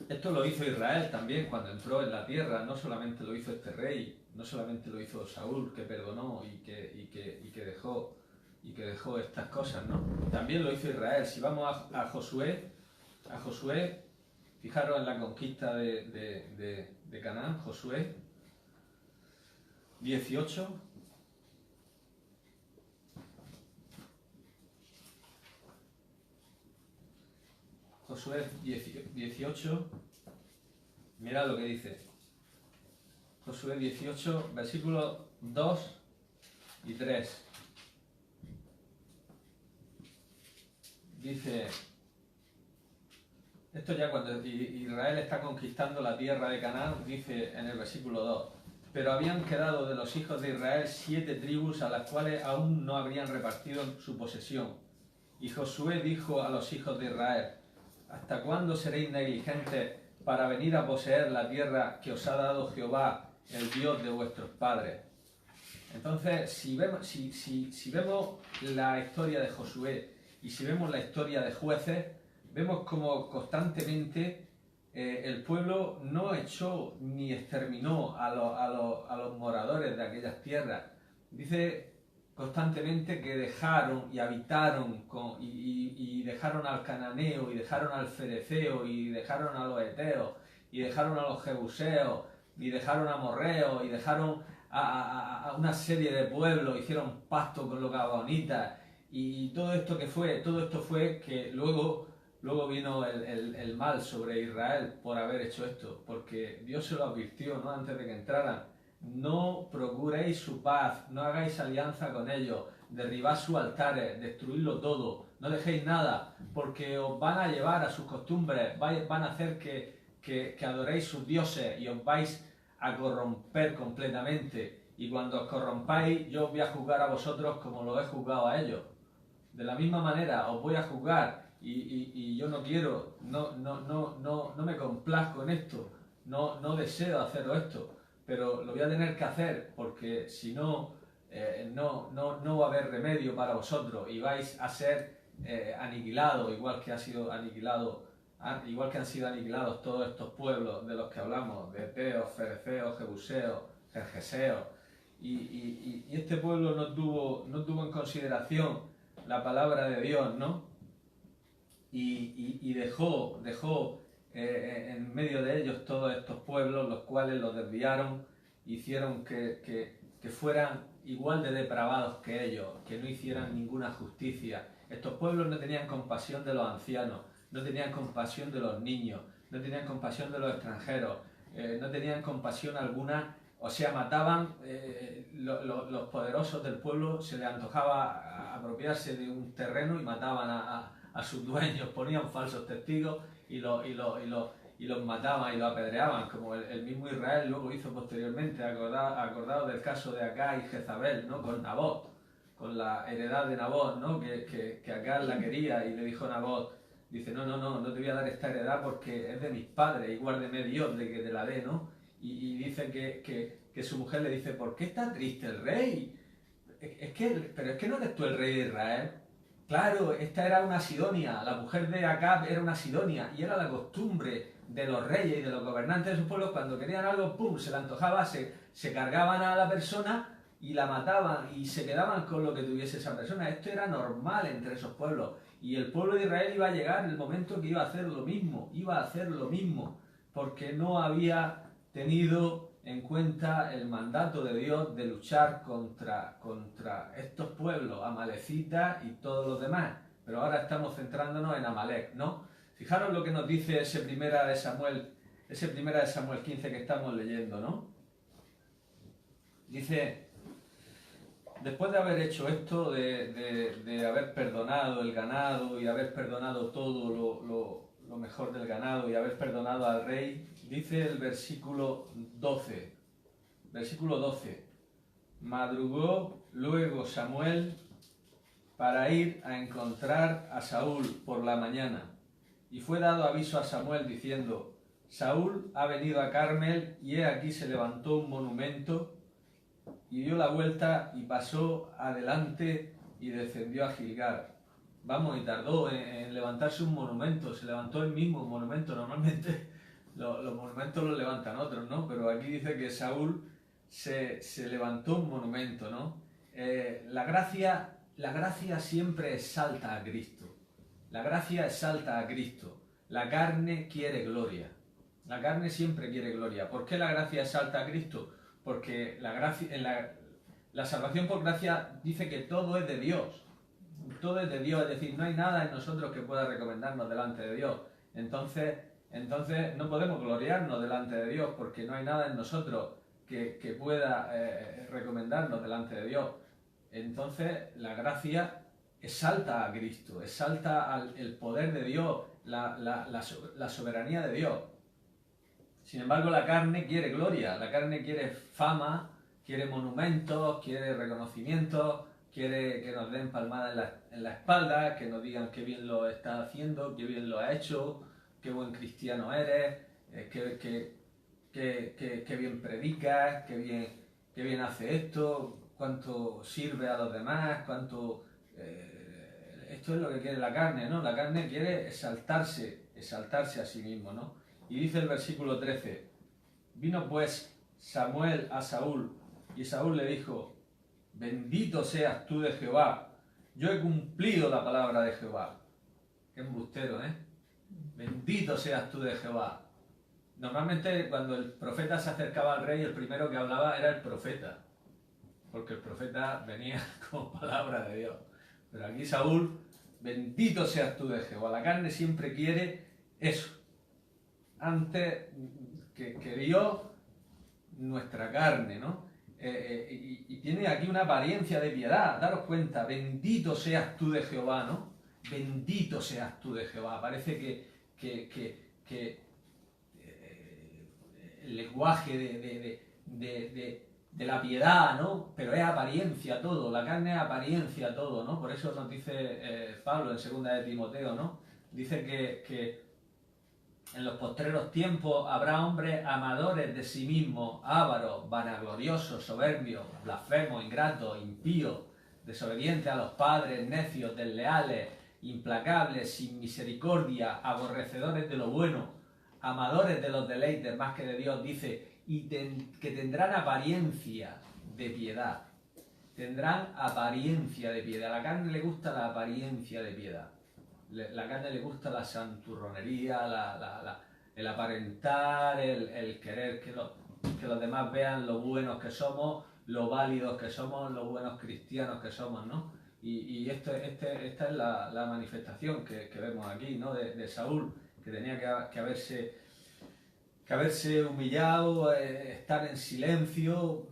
Esto lo hizo Israel también cuando entró en la tierra. No solamente lo hizo este rey, no solamente lo hizo Saúl, que perdonó y que dejó estas cosas, ¿no? También lo hizo Israel. Si vamos a Josué, fijaros en la conquista de Canaán, Josué 18. Josué 18, mirad lo que dice. Josué 18, versículos 2 y 3. Dice: Esto ya cuando Israel está conquistando la tierra de Canaán, dice en el versículo 2, pero habían quedado de los hijos de Israel 7 tribus a las cuales aún no habrían repartido su posesión. Y Josué dijo a los hijos de Israel, ¿hasta cuándo seréis negligentes para venir a poseer la tierra que os ha dado Jehová, el Dios de vuestros padres? Entonces, si vemos la historia de Josué y si vemos la historia de Jueces, vemos como constantemente el pueblo no echó ni exterminó a los moradores de aquellas tierras. Dice constantemente que dejaron y habitaron y dejaron al cananeo y dejaron al fereceo y dejaron a los heteos y dejaron a los jebuseos y dejaron a morreos y dejaron a una serie de pueblos, hicieron pacto con los gabaonitas y todo esto fue que luego vino el mal sobre Israel por haber hecho esto, porque Dios se lo advirtió, ¿no? Antes de que entraran: no procuréis su paz, no hagáis alianza con ellos, derribad sus altares, destruidlo todo, no dejéis nada, porque os van a llevar a sus costumbres, van a hacer que adoréis sus dioses y os vais a corromper completamente, y cuando os corrompáis yo os voy a juzgar a vosotros como lo he juzgado a ellos. De la misma manera os voy a juzgar y yo no quiero, no me complazco en esto, no deseo hacerlo esto, pero lo voy a tener que hacer porque si no, no va a haber remedio para vosotros y vais a ser aniquilados, igual que han sido aniquilados todos estos pueblos de los que hablamos, de Eteos, Fereceos, Jebuseos, Gergeseos, y este pueblo no tuvo en consideración la palabra de Dios, ¿no? Y dejó en medio de ellos todos estos pueblos, los cuales los desviaron, hicieron que fueran igual de depravados que ellos, que no hicieran ninguna justicia. Estos pueblos no tenían compasión de los ancianos, no tenían compasión de los niños, no tenían compasión de los extranjeros, no tenían compasión alguna. O sea, mataban, los poderosos del pueblo se les antojaba apropiarse de un terreno y mataban a sus dueños, ponían falsos testigos y los mataban y los apedreaban, como el mismo Israel luego hizo posteriormente, acordado del caso de Acá y Jezabel, ¿no? Con Nabot, con la heredad de Nabot, ¿no? Que Acá la quería y le dijo a Nabot, dice, no te voy a dar esta heredad porque es de mis padres y guárdeme Dios de que te la dé, ¿no? Y dice que su mujer le dice, ¿por qué está triste el rey? Pero es que no eres tú el rey de Israel. Claro, esta era una sidonia, la mujer de Acab era una sidonia, y era la costumbre de los reyes y de los gobernantes de sus pueblos, cuando querían algo, ¡pum!, se le antojaba, se cargaban a la persona y la mataban y se quedaban con lo que tuviese esa persona. Esto era normal entre esos pueblos, y el pueblo de Israel iba a llegar el momento que iba a hacer lo mismo, porque no había tenido en cuenta el mandato de Dios de luchar contra estos pueblos, amalecitas y todos los demás. Pero ahora estamos centrándonos en Amalek, ¿no? Fijaros lo que nos dice ese primera de Samuel 15 que estamos leyendo, ¿no? Dice, después de haber hecho esto, de haber perdonado el ganado y haber perdonado todo lo mejor del ganado y haber perdonado al rey, dice el versículo 12, madrugó luego Samuel para ir a encontrar a Saúl por la mañana, y fue dado aviso a Samuel diciendo, Saúl ha venido a Carmel, y he aquí se levantó un monumento, y dio la vuelta y pasó adelante y descendió a Gilgal. Vamos, y tardó en levantarse un monumento, se levantó el mismo monumento. Normalmente los monumentos los levantan otros, ¿no? Pero aquí dice que Saúl se levantó un monumento, ¿no? La gracia siempre exalta a Cristo. La gracia exalta a Cristo. La carne quiere gloria. La carne siempre quiere gloria. ¿Por qué la gracia exalta a Cristo? Porque la salvación por gracia dice que todo es de Dios. Todo es de Dios, es decir, no hay nada en nosotros que pueda recomendarnos delante de Dios. Entonces no podemos gloriarnos delante de Dios porque no hay nada en nosotros que pueda recomendarnos delante de Dios. Entonces la gracia exalta a Cristo, exalta el poder de Dios la soberanía de Dios. Sin embargo, la carne quiere gloria, la carne quiere fama, quiere monumentos, quiere reconocimientos, quiere que nos den palmadas en la espalda, que nos digan qué bien lo estás haciendo, qué bien lo has hecho, qué buen cristiano eres, qué bien predicas, qué bien hace esto, cuánto sirve a los demás, cuánto... esto es lo que quiere la carne, ¿no? La carne quiere exaltarse a sí mismo, ¿no? Y dice el versículo 13, vino pues Samuel a Saúl, y Saúl le dijo, bendito seas tú de Jehová, yo he cumplido la palabra de Jehová. Qué embustero, ¿eh? Bendito seas tú de Jehová. Normalmente cuando el profeta se acercaba al rey, el primero que hablaba era el profeta, porque el profeta venía como palabra de Dios. Pero aquí Saúl, bendito seas tú de Jehová. La carne siempre quiere eso. Antes que Dios, nuestra carne, ¿no? Y tiene aquí una apariencia de piedad. Daros cuenta, bendito seas tú de Jehová, ¿no? Bendito seas tú de Jehová. Parece que el lenguaje de la piedad, ¿no? Pero es apariencia todo, la carne es apariencia todo, ¿no? Por eso nos dice Pablo en 2 de Timoteo, ¿no? Dice que en los postreros tiempos habrá hombres amadores de sí mismos, ávaros, vanagloriosos, soberbios, blasfemos, ingratos, impíos, desobedientes a los padres, necios, desleales, implacables, sin misericordia, aborrecedores de lo bueno, amadores de los deleites más que de Dios, dice, que tendrán apariencia de piedad. Tendrán apariencia de piedad. A la carne le gusta la apariencia de piedad. La carne le gusta la santurronería, el aparentar, el querer que los demás vean lo buenos que somos, lo válidos que somos, lo buenos cristianos que somos, ¿no? Y esta es la manifestación que vemos aquí, ¿no? De Saúl, que tenía que haberse humillado, estar en silencio,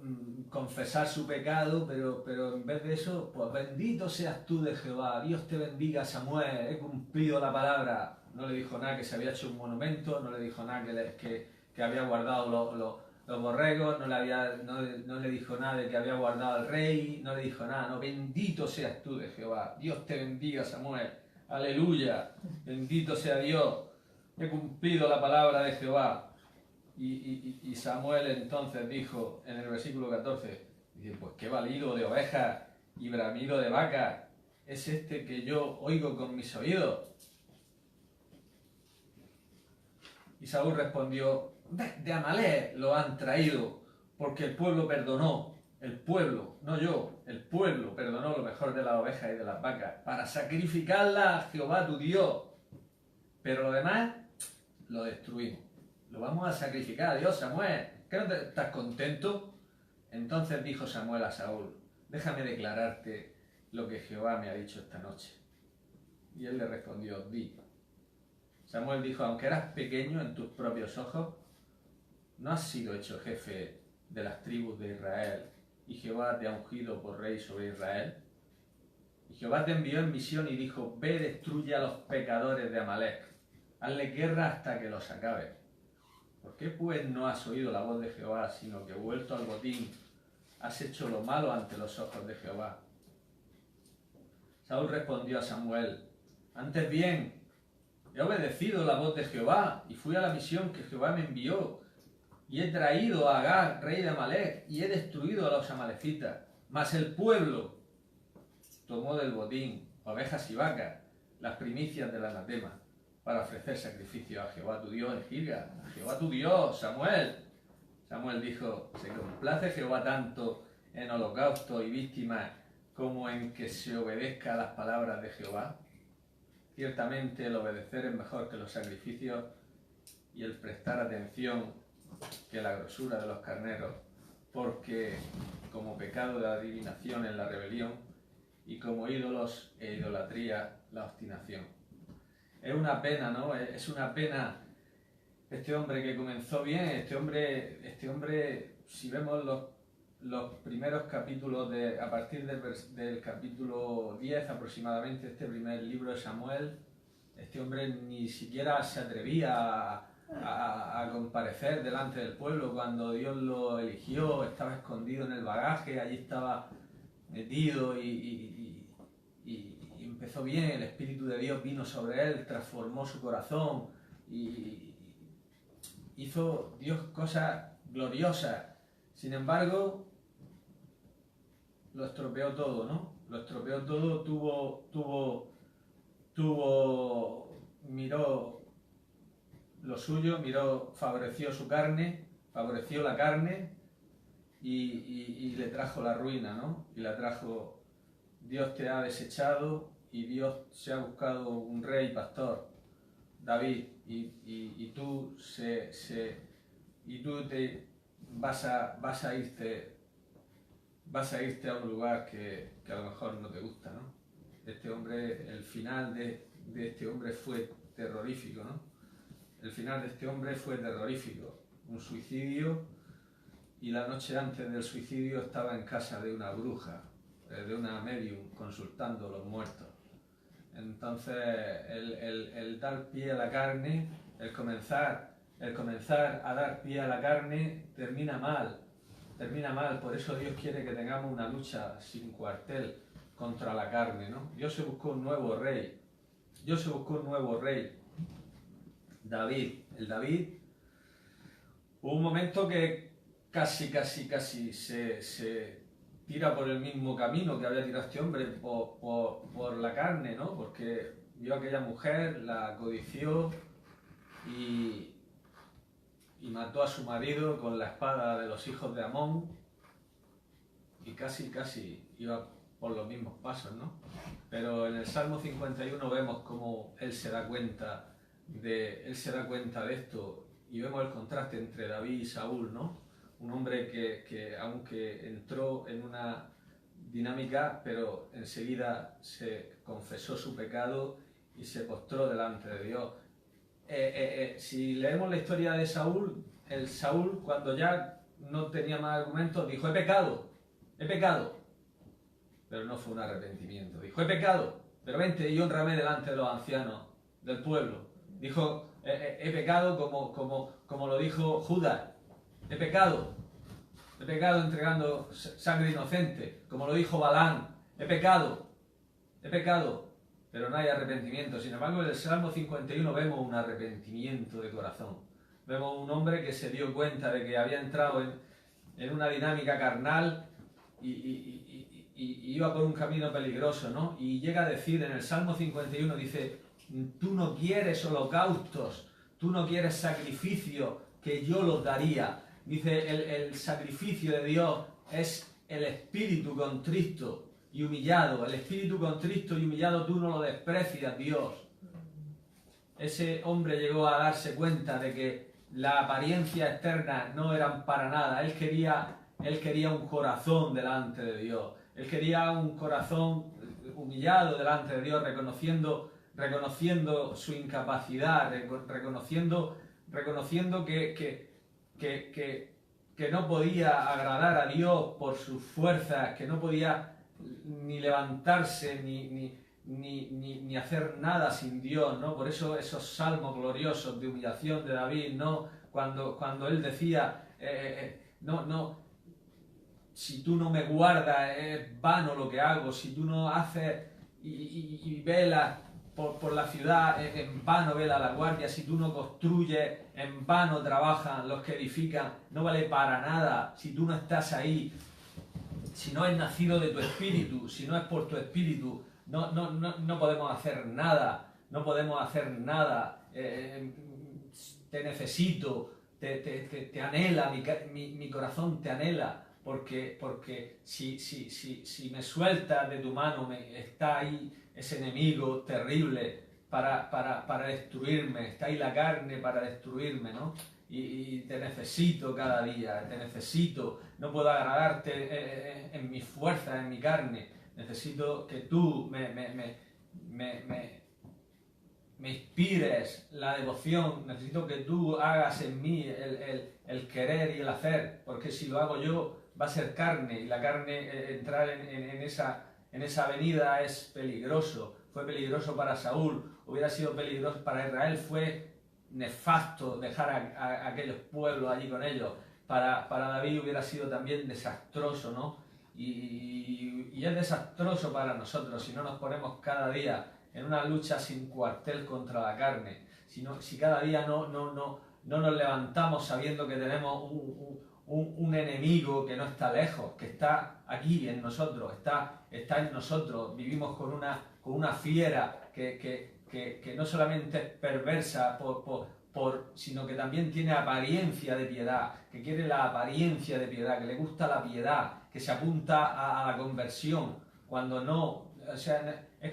confesar su pecado, pero en vez de eso, pues bendito seas tú de Jehová, Dios te bendiga Samuel, he cumplido la palabra. No le dijo nada que se había hecho un monumento, no le dijo nada que había guardado los borregos, no le dijo nada de que había guardado al rey, no le dijo nada, no, bendito seas tú de Jehová, Dios te bendiga Samuel, aleluya, bendito sea Dios, he cumplido la palabra de Jehová. Y Samuel entonces dijo en el versículo 14, dice, pues qué balido de ovejas y bramido de vaca es este que yo oigo con mis oídos. Y Saúl respondió, de Amalek lo han traído, porque el pueblo perdonó, el pueblo, no yo, el pueblo perdonó lo mejor de las ovejas y de las vacas, para sacrificarla a Jehová tu Dios. Pero lo demás lo destruimos. Lo vamos a sacrificar a Dios, Samuel. ¿Qué no estás contento? Entonces dijo Samuel a Saúl, déjame declararte lo que Jehová me ha dicho esta noche. Y él le respondió, di. Samuel dijo, aunque eras pequeño en tus propios ojos, no has sido hecho jefe de las tribus de Israel, y Jehová te ha ungido por rey sobre Israel. Y Jehová te envió en misión y dijo, ve, destruye a los pecadores de Amalek, hazle guerra hasta que los acabe. ¿Por qué pues no has oído la voz de Jehová, sino que vuelto al botín has hecho lo malo ante los ojos de Jehová? Saúl respondió a Samuel, antes bien, he obedecido la voz de Jehová y fui a la misión que Jehová me envió y he traído a Agag, rey de Amalek, y he destruido a los amalecitas. Mas el pueblo tomó del botín ovejas y vacas, las primicias del anatema, para ofrecer sacrificio a Jehová tu Dios en Gilgal, a Jehová tu Dios, Samuel. Samuel dijo, ¿se complace Jehová tanto en holocausto y víctimas como en que se obedezca a las palabras de Jehová? Ciertamente el obedecer es mejor que los sacrificios y el prestar atención que la grosura de los carneros, porque como pecado de adivinación en la rebelión y como ídolos e idolatría la obstinación. Es una pena, ¿no? Es una pena este hombre que comenzó bien, este hombre, si vemos los primeros capítulos, a partir del capítulo 10 aproximadamente, este primer libro de Samuel, Este hombre ni siquiera se atrevía a comparecer delante del pueblo cuando Dios lo eligió, estaba escondido en el bagaje, allí estaba metido y empezó bien, el Espíritu de Dios vino sobre él, transformó su corazón y hizo Dios cosas gloriosas. Sin embargo, lo estropeó todo, ¿no? Lo estropeó todo, miró lo suyo, favoreció su carne, favoreció la carne y le trajo la ruina, ¿no? Y la trajo, Dios te ha desechado y Dios se ha buscado un rey pastor, David, y tú te vas a irte a un lugar que a lo mejor no te gusta, ¿no? Este hombre, el final de este hombre fue terrorífico, ¿no? El final de este hombre fue terrorífico, un suicidio, y la noche antes del suicidio estaba en casa de una bruja, de una medium, consultando a los muertos. Entonces, el dar pie a la carne, el comenzar a dar pie a la carne, termina mal. Por eso Dios quiere que tengamos una lucha sin cuartel contra la carne, ¿no? Dios se buscó un nuevo rey. David. El David, hubo un momento que casi se tira por el mismo camino que había tirado este hombre, por la carne, ¿no? Porque vio a aquella mujer, la codició y mató a su marido con la espada de los hijos de Amón, y casi iba por los mismos pasos, ¿no? Pero en el Salmo 51 vemos cómo él se da cuenta de esto, y vemos el contraste entre David y Saúl, ¿no? Un hombre que aunque entró en una dinámica, pero enseguida se confesó su pecado y se postró delante de Dios. Si leemos la historia de Saúl, el Saúl, cuando ya no tenía más argumentos, dijo: he pecado, pero no fue un arrepentimiento. Dijo: he pecado, pero vente y hónrame delante de los ancianos del pueblo. Dijo: he pecado como lo dijo Judas, he pecado entregando sangre inocente, como lo dijo Balán, he pecado, pero no hay arrepentimiento. Sin embargo, en el Salmo 51 vemos un arrepentimiento de corazón. Vemos un hombre que se dio cuenta de que había entrado en una dinámica carnal y iba por un camino peligroso, ¿no? Y llega a decir en el Salmo 51, dice: tú no quieres holocaustos, tú no quieres sacrificio, que yo los daría. Dice, el sacrificio de Dios es el espíritu contrito y humillado. El espíritu contrito y humillado tú no lo desprecias, Dios. Ese hombre llegó a darse cuenta de que la apariencia externa no eran para nada. Él quería un corazón delante de Dios. Él quería un corazón humillado delante de Dios, reconociendo su incapacidad, reconociendo que no podía agradar a Dios por sus fuerzas, que no podía ni levantarse ni hacer nada sin Dios, ¿no? Por eso esos salmos gloriosos de humillación de David, ¿no? Cuando él decía, si tú no me guardas es vano lo que hago, si tú no haces y velas por la ciudad, en vano vela la guardia, si tú no construyes, en vano trabajan los que edifican, no vale para nada si tú no estás ahí, si no es nacido de tu espíritu, si no es por tu espíritu, no podemos hacer nada, te necesito, te anhela, mi corazón te anhela, porque si me sueltas de tu mano, está ahí ese enemigo terrible para destruirme, está ahí la carne para destruirme, ¿no? Y te necesito cada día, no puedo agradarte en mis fuerzas, en mi carne, necesito que tú me inspires la devoción, necesito que tú hagas en mí el querer y el hacer, porque si lo hago yo va a ser carne, y la carne, entrar en esa avenida es peligroso. Fue peligroso para Saúl. hubiera sido peligroso para Israel, fue nefasto dejar a aquellos pueblos allí con ellos. Para David hubiera sido también desastroso, ¿no? Y es desastroso para nosotros si no nos ponemos cada día en una lucha sin cuartel contra la carne, si cada día no nos levantamos sabiendo que tenemos un enemigo que no está lejos, que está aquí en nosotros, está en nosotros, vivimos con una fiera que no solamente es perversa sino que también tiene apariencia de piedad, que quiere la apariencia de piedad, que le gusta la piedad, que se apunta a la conversión, cuando no, o sea, es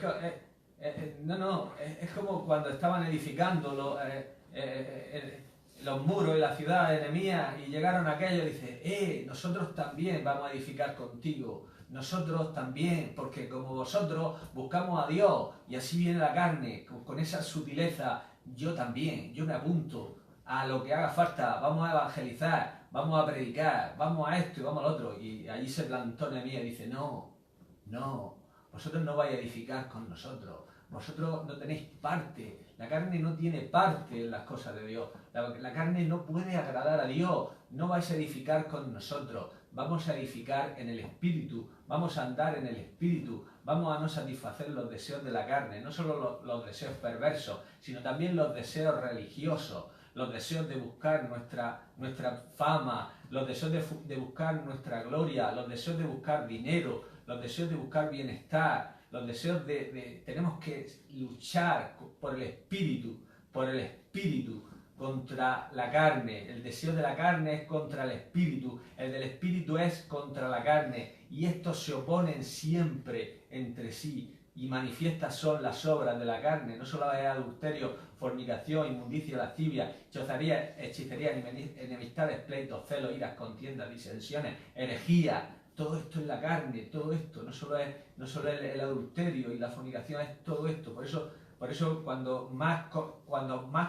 como cuando estaban edificando los muros y la ciudad de Nehemías y llegaron aquellos y dice, nosotros también vamos a edificar contigo, nosotros también, porque como vosotros buscamos a Dios y así viene la carne, con esa sutileza, yo también, yo me apunto a lo que haga falta, vamos a evangelizar, vamos a predicar, vamos a esto y vamos al otro. Y allí se plantó Nehemías y dice, no, vosotros no vais a edificar con nosotros, vosotros no tenéis parte, la carne no tiene parte en las cosas de Dios, la carne no puede agradar a Dios, no vais a edificar con nosotros, vamos a edificar en el Espíritu, vamos a andar en el Espíritu, vamos a no satisfacer los deseos de la carne, no solo los deseos perversos, sino también los deseos religiosos, los deseos de buscar nuestra fama, los deseos de buscar nuestra gloria, los deseos de buscar dinero, los deseos de buscar bienestar, los deseos tenemos que luchar por el Espíritu contra la carne. El deseo de la carne es contra el Espíritu, el del Espíritu es contra la carne, y estos se oponen siempre entre sí, y manifiestas son las obras de la carne, no solo es adulterio, fornicación, inmundicia, lascivia, hechicería, enemistades, pleitos, celos, iras, contiendas, disensiones, herejía. Todo esto es la carne, todo esto, no solo es el adulterio y la fornicación, es todo esto. Por eso cuando más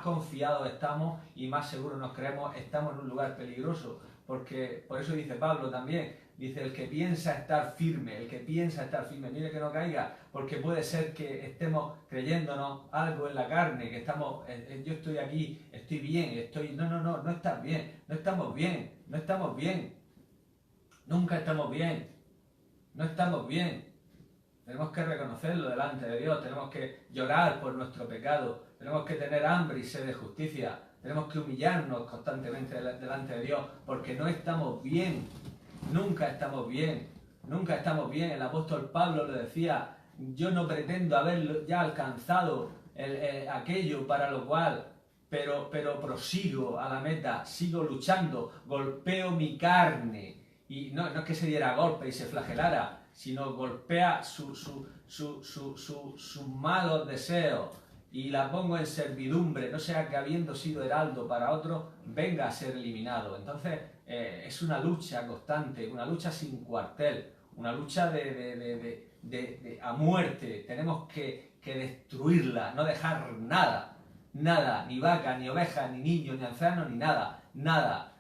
confiados estamos y más seguros nos creemos, estamos en un lugar peligroso. Porque por eso dice Pablo también, dice el que piensa estar firme, mire que no caiga, porque puede ser que estemos creyéndonos algo en la carne, que estamos, yo estoy aquí, estoy bien, no estás bien, no estamos bien. Nunca estamos bien, no estamos bien. Tenemos que reconocerlo delante de Dios, tenemos que llorar por nuestro pecado, tenemos que tener hambre y sed de justicia, tenemos que humillarnos constantemente delante de Dios, porque no estamos bien, nunca estamos bien. El apóstol Pablo le decía, yo no pretendo haber ya alcanzado aquello para lo cual, pero prosigo a la meta, sigo luchando, golpeo mi carne. Y no es que se diera golpe y se flagelara, sino golpea sus malos deseos y la pongo en servidumbre, no sea que habiendo sido heraldo para otro, venga a ser eliminado. Entonces es una lucha constante, una lucha sin cuartel, una lucha a muerte. Tenemos que destruirla, no dejar nada, ni vaca, ni oveja, ni niño, ni anciano, ni nada,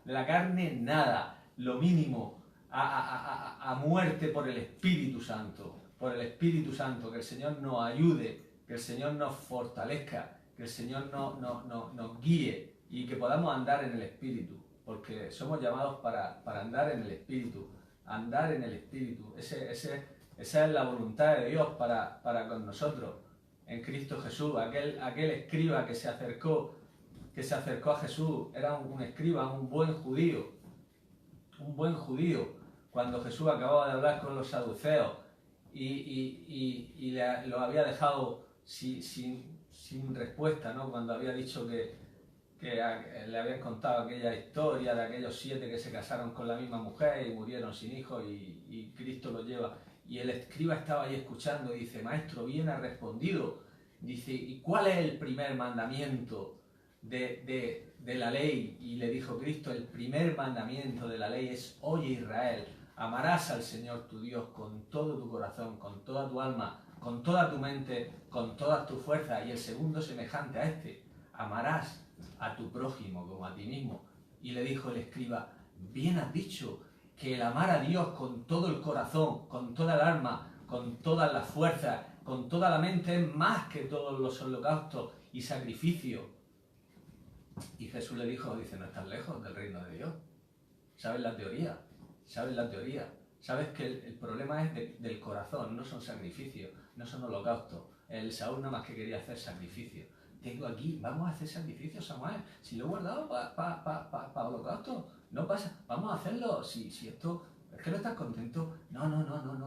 de la carne nada, lo mínimo, a muerte por el Espíritu Santo, que el Señor nos ayude, que el Señor nos fortalezca, que el Señor nos guíe y que podamos andar en el Espíritu, porque somos llamados para andar en el Espíritu, esa es la voluntad de Dios para con nosotros, en Cristo Jesús. Aquel escriba que se acercó a Jesús, era un escriba, un buen judío, cuando Jesús acababa de hablar con los saduceos y lo había dejado sin respuesta, ¿no? Cuando había dicho que le habían contado aquella historia de aquellos 7 que se casaron con la misma mujer y murieron sin hijos y Cristo los lleva. Y el escriba estaba ahí escuchando y dice, maestro, bien ha respondido. Dice, ¿y cuál es el primer mandamiento de la ley? Y le dijo Cristo, el primer mandamiento de la ley es, oye Israel, amarás al Señor tu Dios con todo tu corazón, con toda tu alma, con toda tu mente, con todas tus fuerzas. Y el segundo semejante a este, amarás a tu prójimo como a ti mismo. Y le dijo el escriba, bien has dicho, que el amar a Dios con todo el corazón, con toda el alma, con todas las fuerzas, con toda la mente, es más que todos los holocaustos y sacrificios. Y Jesús le dijo, dice, no estás lejos del reino de Dios. ¿Sabes la teoría? ¿Sabes la teoría? ¿Sabes que el problema es del corazón? No son sacrificios, no son holocaustos. El Saúl nada más que quería hacer sacrificios. Tengo aquí, vamos a hacer sacrificios, Samuel. Si lo he guardado para holocausto, no pasa, vamos a hacerlo. Si esto, es que no estás contento. No,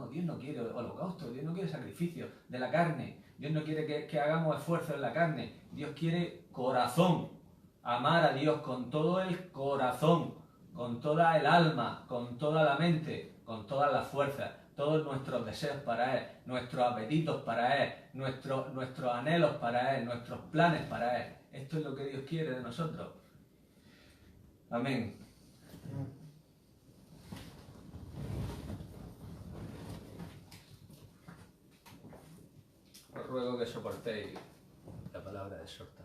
Dios no quiere holocausto, Dios no quiere sacrificio de la carne. Dios no quiere que hagamos esfuerzo en la carne. Dios quiere corazón. Amar a Dios con todo el corazón, con toda el alma, con toda la mente, con todas las fuerzas. Todos nuestros deseos para Él, nuestros apetitos para Él, nuestros anhelos para Él, nuestros planes para Él. Esto es lo que Dios quiere de nosotros. Amén. Os ruego que soportéis la palabra de exhortación.